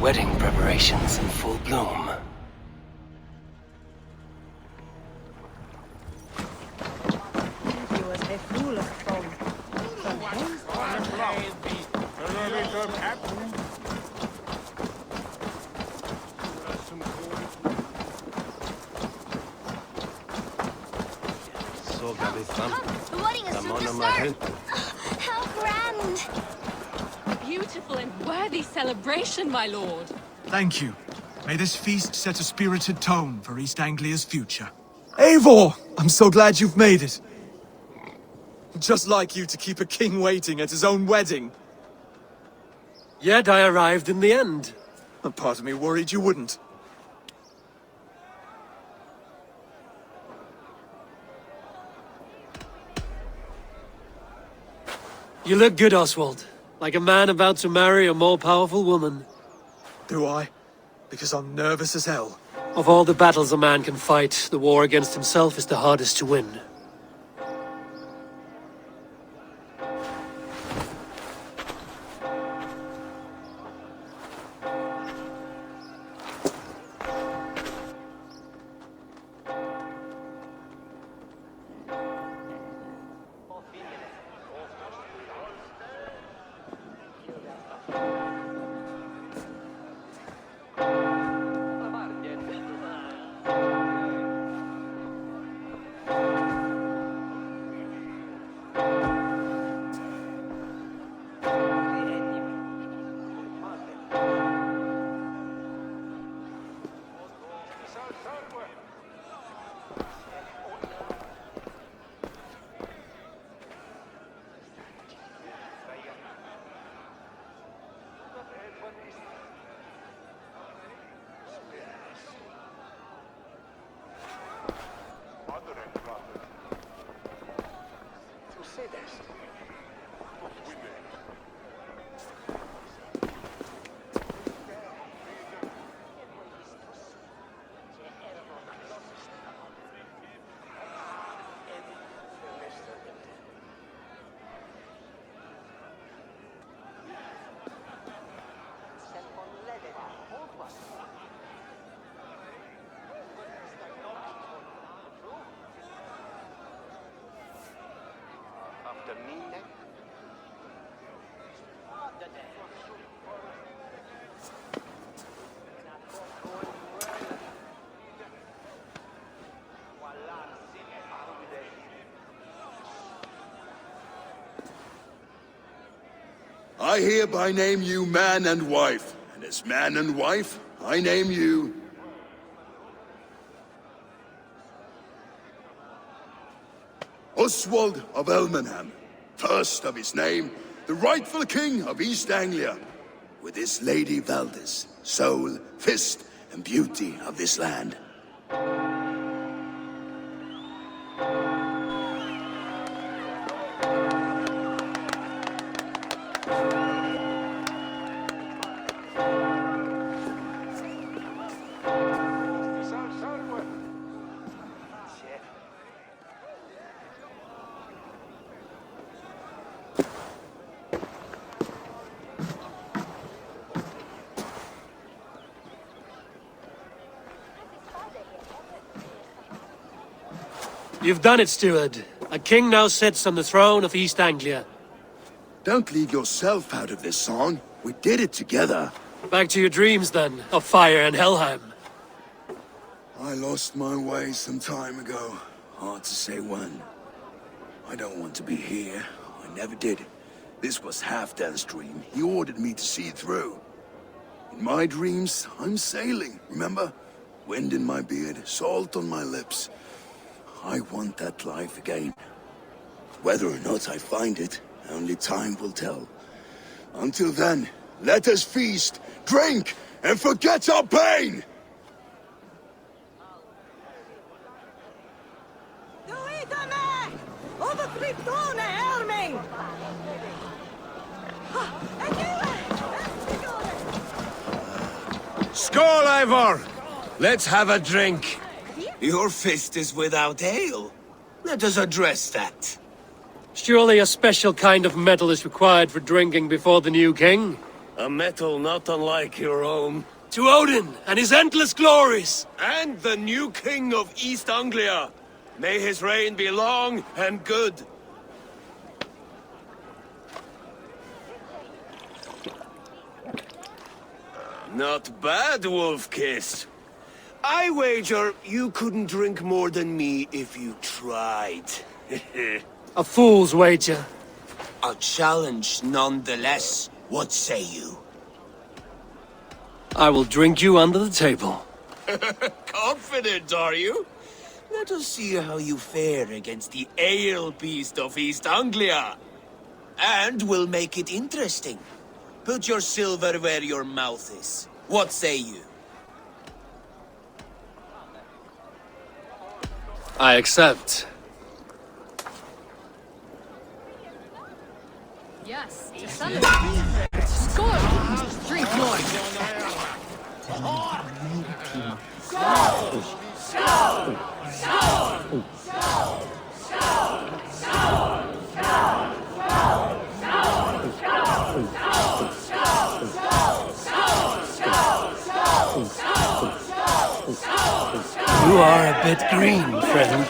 Wedding preparations in full bloom. The wedding is successor! How grand! A beautiful and worthy celebration, my lord. Thank you. May this feast set a spirited tone for East Anglia's future. Eivor! I'm so glad you've made it. Just like you to keep a king waiting at his own wedding. Yet I arrived in the end. A part of me worried you wouldn't. You look good, Oswald. Like a man about to marry a more powerful woman. Do I? Because I'm nervous as hell. Of all the battles a man can fight, the war against himself is the hardest to win. I hereby name you man and wife, and as man and wife, I name you... Oswald of Elmenham, first of his name, the rightful king of East Anglia, with his lady Valdis, soul, fist, and beauty of this land. You've done it, steward. A king now sits on the throne of East Anglia. Don't leave yourself out of this song. We did it together. Back to your dreams, then, of fire and Helheim. I lost my way some time ago. Hard to say when. I don't want to be here. I never did. This was Halfdan's dream. He ordered me to see it through. In my dreams, I'm sailing, remember? Wind in my beard, salt on my lips. I want that life again. Whether or not I find it, only time will tell. Until then, let us feast, drink, and forget our pain! Skål, Eivor! Let's have a drink. Your fist is without ale. Let us address that. Surely a special kind of metal is required for drinking before the new king? A metal not unlike your own. To Odin and his endless glories! And the new king of East Anglia. May his reign be long and good. Not bad, Wolf-Kissed. I wager you couldn't drink more than me if you tried. A fool's wager. A challenge nonetheless. What say you? I will drink you under the table. Confident, are you? Let us see how you fare against the ale beast of East Anglia. And we'll make it interesting. Put your silver where your mouth is. What say you? I accept. Yes, to celebrate. Score! Drink more. You are a bit green, friend.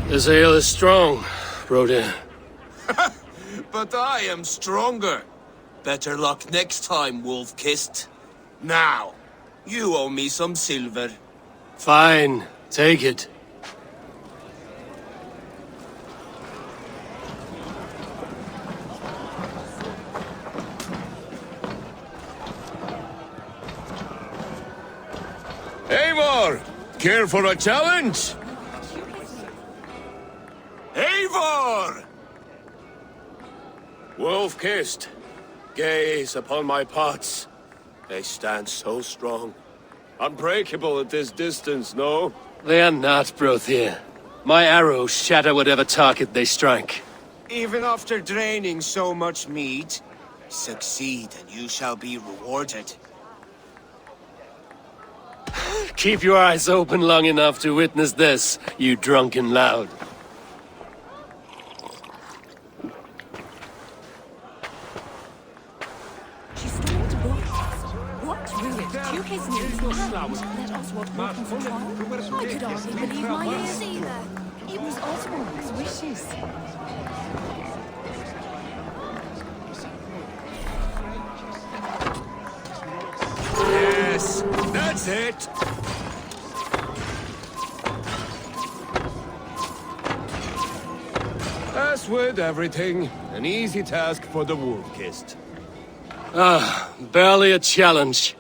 This ale is strong, Broder. But I am stronger. Better luck next time, Wolf-Kissed. Now, you owe me some silver. Fine, take it. Eivor! Care for a challenge? Eivor! Wolf-Kissed, gaze upon my pots. They stand so strong. Unbreakable at this distance, no? They are not, Brother. My arrows shatter whatever target they strike. Even after draining so much meat, succeed and you shall be rewarded. Keep your eyes open long enough to witness this, you drunken loud. She stormed Borges. What ruined to his knees and let us walk from town? I could hardly believe my ears either. It was Oswald's wishes. Yes, that's it! As with everything, an easy task for the Wolf-Kissed. Ah, barely a challenge.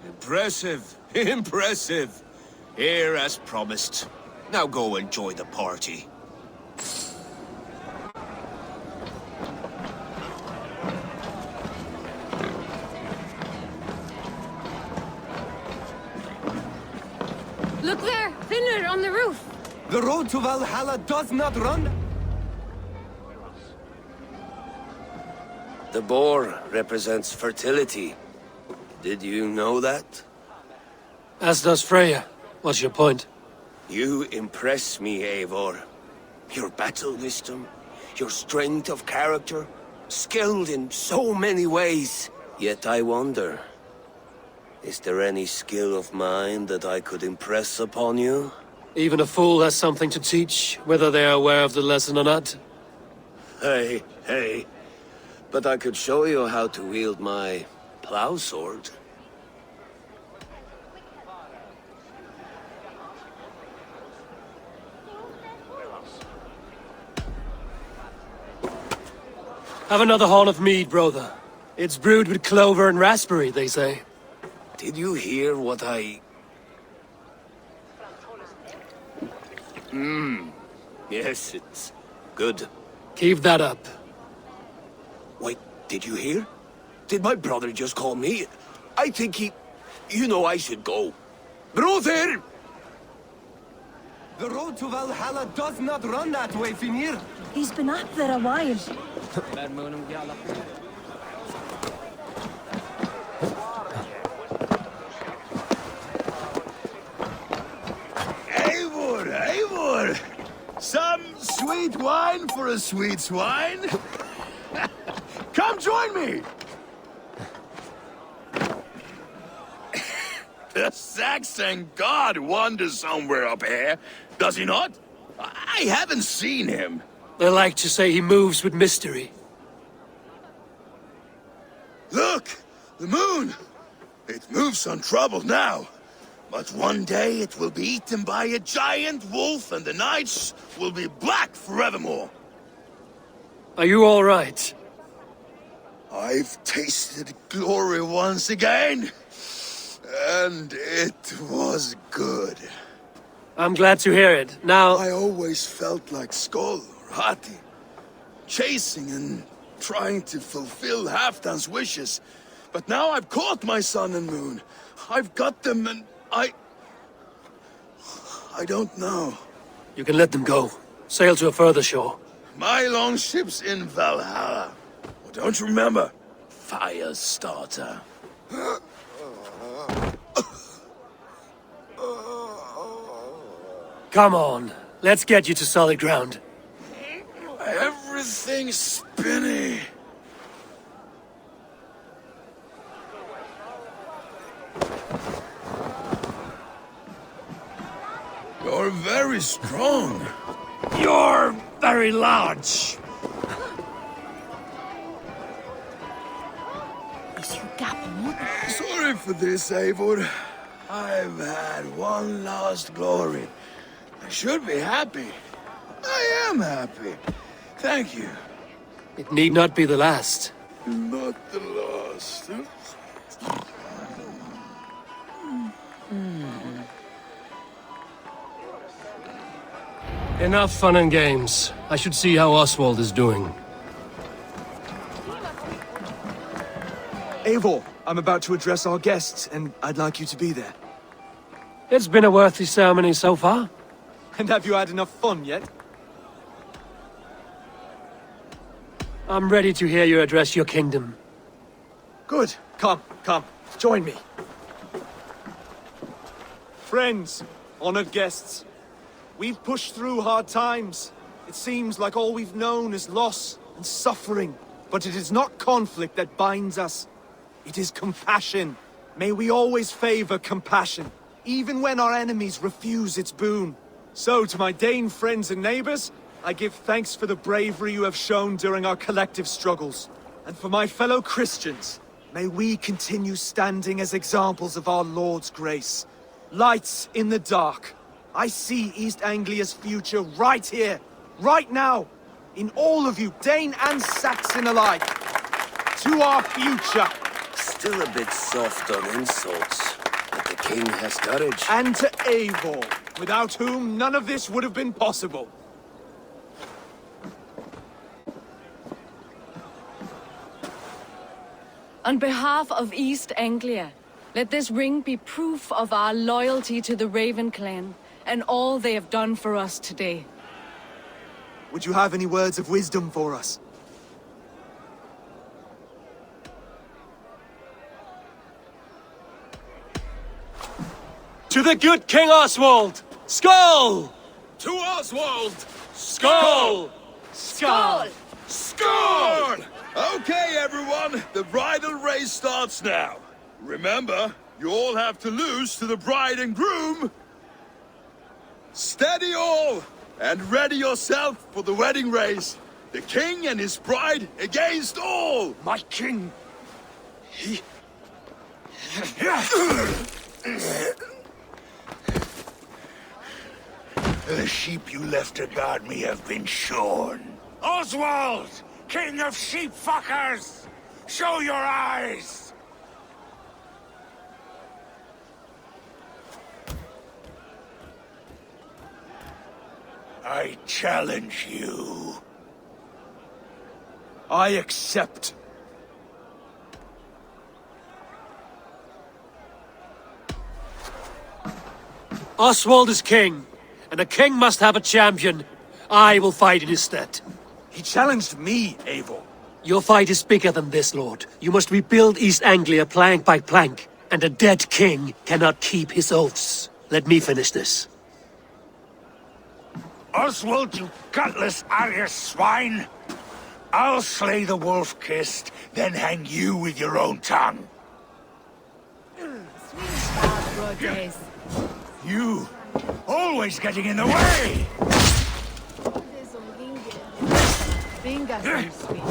Impressive, impressive. Here as promised. Now go enjoy the party. Look there, thinner on the roof. The road to Valhalla does not run. The boar represents fertility. Did you know that? As does Freyja. What's your point? You impress me, Eivor. Your battle wisdom, your strength of character, skilled in so many ways. Yet I wonder, is there any skill of mine that I could impress upon you? Even a fool has something to teach, whether they are aware of the lesson or not. Hey. But I could show you how to wield my plow sword. Have another horn of mead, brother. It's brewed with clover and raspberry, they say. Did you hear what I... Yes, it's good. Keep that up. Wait, did you hear? Did my brother just call me? I think he... You know I should go. Brother! The road to Valhalla does not run that way, Finir. He's been up there a while. Eivor! Some sweet wine for a sweet swine? Come join me! The Saxon god wanders somewhere up here, does he not? I haven't seen him. They like to say he moves with mystery. Look! The moon! It moves untroubled now. But one day it will be eaten by a giant wolf and the nights will be black forevermore. Are you all right? I've tasted glory once again. And it was good. I'm glad to hear it. Now... I always felt like Skoll or Hati, chasing and trying to fulfill Halfdan's wishes. But now I've caught my sun and moon. I've got them and I don't know. You can let them go. Sail to a further shore. My longship's in Valhalla. Oh, don't you remember? Firestarter. Come on. Let's get you to solid ground. Everything's spinny. You're very strong. You're very large. Sorry for this, Eivor. I've had one last glory. I should be happy. I am happy. Thank you. It need not be the last. Not the last. Enough fun and games. I should see how Oswald is doing. Eivor, I'm about to address our guests, and I'd like you to be there. It's been a worthy ceremony so far. And have you had enough fun yet? I'm ready to hear you address your kingdom. Good. Come, join me. Friends, honored guests, we've pushed through hard times. It seems like all we've known is loss and suffering. But it is not conflict that binds us. It is compassion. May we always favor compassion, even when our enemies refuse its boon. So, to my Dane friends and neighbors, I give thanks for the bravery you have shown during our collective struggles. And for my fellow Christians, may we continue standing as examples of our Lord's grace. Lights in the dark. I see East Anglia's future right here, right now, in all of you, Dane and Saxon alike. To our future. Still a bit soft on insults, but the king has courage. And to Eivor, without whom none of this would have been possible. On behalf of East Anglia, let this ring be proof of our loyalty to the Raven clan and all they have done for us today. Would you have any words of wisdom for us? To the good King Oswald! Skull! To Oswald! Skull! Skull! Score! Okay, everyone, the bridal race starts now. Remember, you all have to lose to the bride and groom. Steady all, and ready yourself for the wedding race. The king and his bride against all. My king! The sheep you left to guard me have been shorn. Oswald! king of sheep fuckers! Show your eyes! I challenge you. I accept. Oswald is king, and a king must have a champion. I will fight in his stead. He challenged me, Eivor. Your fight is bigger than this, Lord. You must rebuild East Anglia plank by plank, and a dead king cannot keep his oaths. Let me finish this. Oswald, you gutless Arya swine! I'll slay the wolf-kissed, then hang you with your own tongue. Days. You, always getting in the way! Fingers and sweet.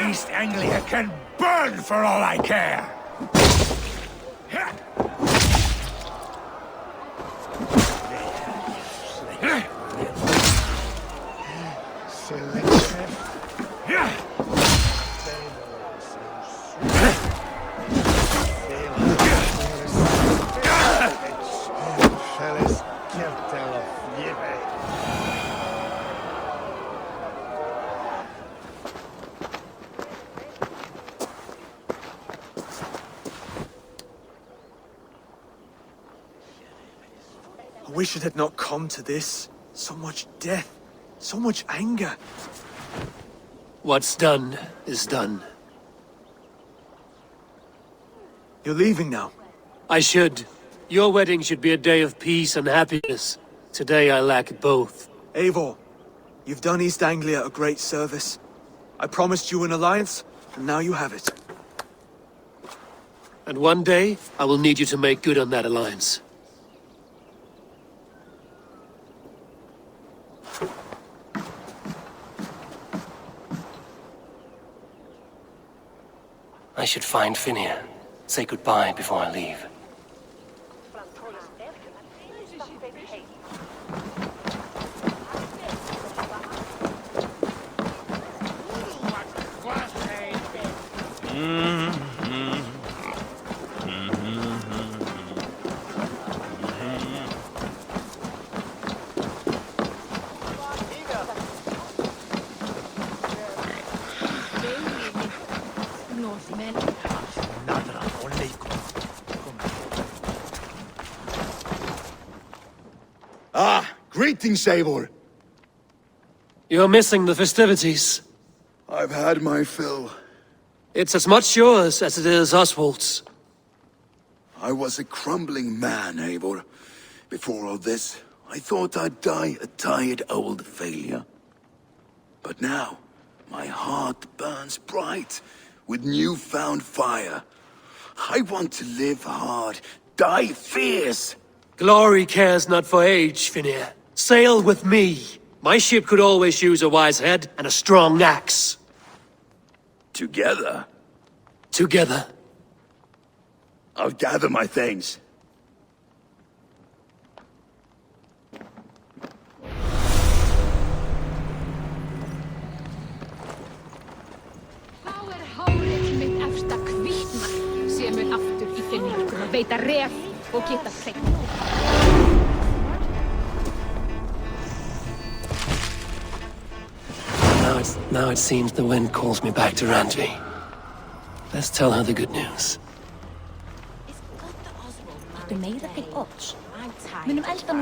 East Anglia can burn for all I care! I wish it had not come to this. So much death, so much anger. What's done is done. You're leaving now. I should. Your wedding should be a day of peace and happiness. Today I lack both. Eivor, you've done East Anglia a great service. I promised you an alliance, and now you have it. And one day, I will need you to make good on that alliance. I should find Finnea. Say goodbye before I leave. Greetings, Eivor. You're missing the festivities. I've had my fill. It's as much yours as it is Oswald's. I was a crumbling man, Eivor. Before all this, I thought I'd die a tired old failure. But now, my heart burns bright with newfound fire. I want to live hard, die fierce. Glory cares not for age, Finnea. Sail with me. My ship could always use a wise head and a strong axe. Together? Together. I'll gather my things. Þá hárið mitt efsta hvítnar sem mun aftur í finningur og veita ref og geta hreint. Now it seems the wind calls me back to Randvi. Let's tell her the good news. Áttu meira til odds? Munum elda nú